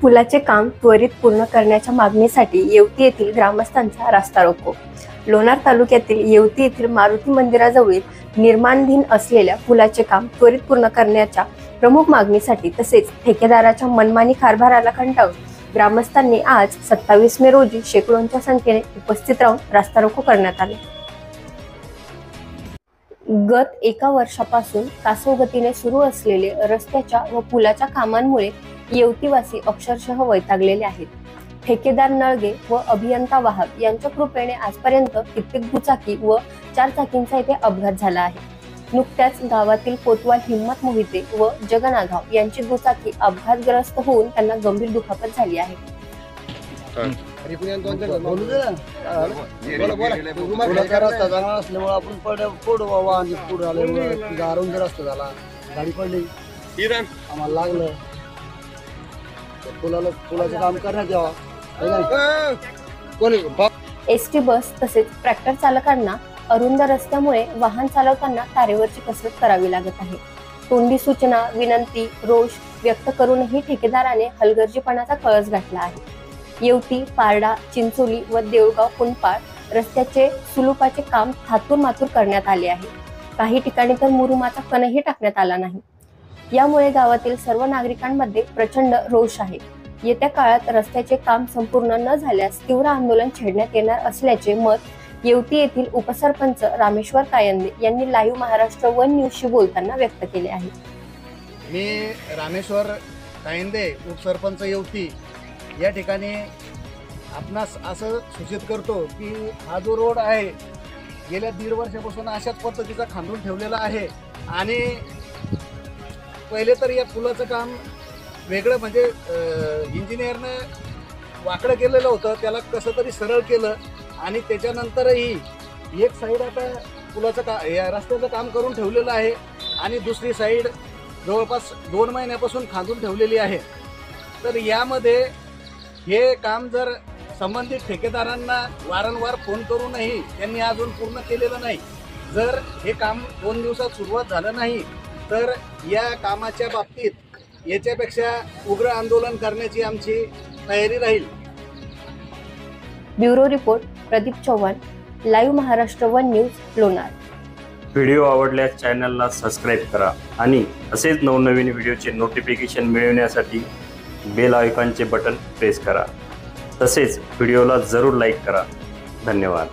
पुलाचे काम त्वरित पूर्ण करण्याच्या मागणीसाठी येवती येथील ग्रामस्थांचा रास्ता रोको। लोणार तालुक्यातील येवती येथील मारुती मंदिराजवळील निर्माणाधीन असलेल्या पुलाचे काम त्वरित पूर्ण करण्याच्या प्रमुख मागणीसाठी तसेच ठेकेदाराच्या मनमानी कारभाराला कंटाळून ग्रामस्थांनी आज 27 मे रोजी शेकडोंच्या संख्येने उपस्थित राहून रास्ता रोको करण्यात आले। गत एका वर्षापासून कासवगतीने सुरू असलेले रस्त्याच्या व पुलाच्या कामांमुळे येवतीवासी अक्षरशः वैतागलेले आहेत। ठेकेदार नळगे व अभियंता वाहक यांच्या कृपेने आजपर्यंत कित्येक दुचाकी व चारचाकींचा येथे अपघात झाला आहे। नुकत्याच गावातील कोतवाल हिम्मत मोहिते व जगनागाव यांची दुचाकी अपघातग्रस्त होऊन त्यांना गंभीर दुखापत झाली आहे। गाडी पडली आम्हाला लागलं पुलाचं काम करण्यात यावं। एसटी बस तसेच ट्रॅक्टर चालकांना अरुंद रस्त्यामुळे वाहन चालवताना तारेवरची कसरत करावी लागत आहे। तोंडी सूचना, विनंती, रोष व्यक्त करूनही ठेकेदाराने हलगर्जीपणाचा कळस घातला आहे। येवती, पारडा, चिंचोली व देऊळगाव कुंडपाड रस्त्याचे सुलूपाचे काम थातूर मातूर करण्यात आले आहे। काही ठिकाणी तर मुरुमाचा कणही टाकण्यात आला नाही। यामुळे गावातील सर्व नागरिकांमध्ये प्रचंड रोष आहे। येत्या काळात रस्त्याचे काम संपूर्ण न झाल्यास तीव्र आंदोलन छेडण्यात येणार असल्याचे मत येवती येथील उपसरपंच रामेश्वर कायंदे यांनी लाईव्ह महाराष्ट्र वन न्यूजशी बोलताना व्यक्त केले आहे। मी रामेश्वर कायंदे, उपसरपंच येवती, या ठिकाणी आपणास असं सूचित करतो की हा जो रोड आहे गेल्या 1.5 वर्षापासून अशाच पद्धतीचा खांदून ठेवलेला आहे आणि पहिले तर या पुलाचं काम वेगळं म्हणजे इंजिनियरनं वाकडं केलेलं होतं, त्याला कसं तरी सरळ केलं आणि त्याच्यानंतरही एक साईड आता पुलाचं या रस्त्याचं काम करून ठेवलेलं आहे आणि दुसरी साईड जवळपास 2 महिन्यापासून खांदून ठेवलेली आहे। तर यामध्ये हे काम जर संबंधित ठेकेदारांना वारंवार फोन करूनही त्यांनी अजून पूर्ण केलेलं नाही। जर हे काम 2 दिवसात सुरुवात झालं नाही तर या कामाच्या बाबतीत याच्यापेक्षा उग्र आंदोलन करण्याची आमची तयारी राहील। Bureau report Pradeep Chavan, live Maharashtra one news, Lonar. Video आवडल्यास चॅनलला सबस्क्राईब करा आणि असेच नवनवीन व्हिडिओचे नोटिफिकेशन मिळवण्यासाठी बेल आयकॉनचे बटन प्रेस करा। तसेच व्हिडिओला जरूर लाईक करा। धन्यवाद।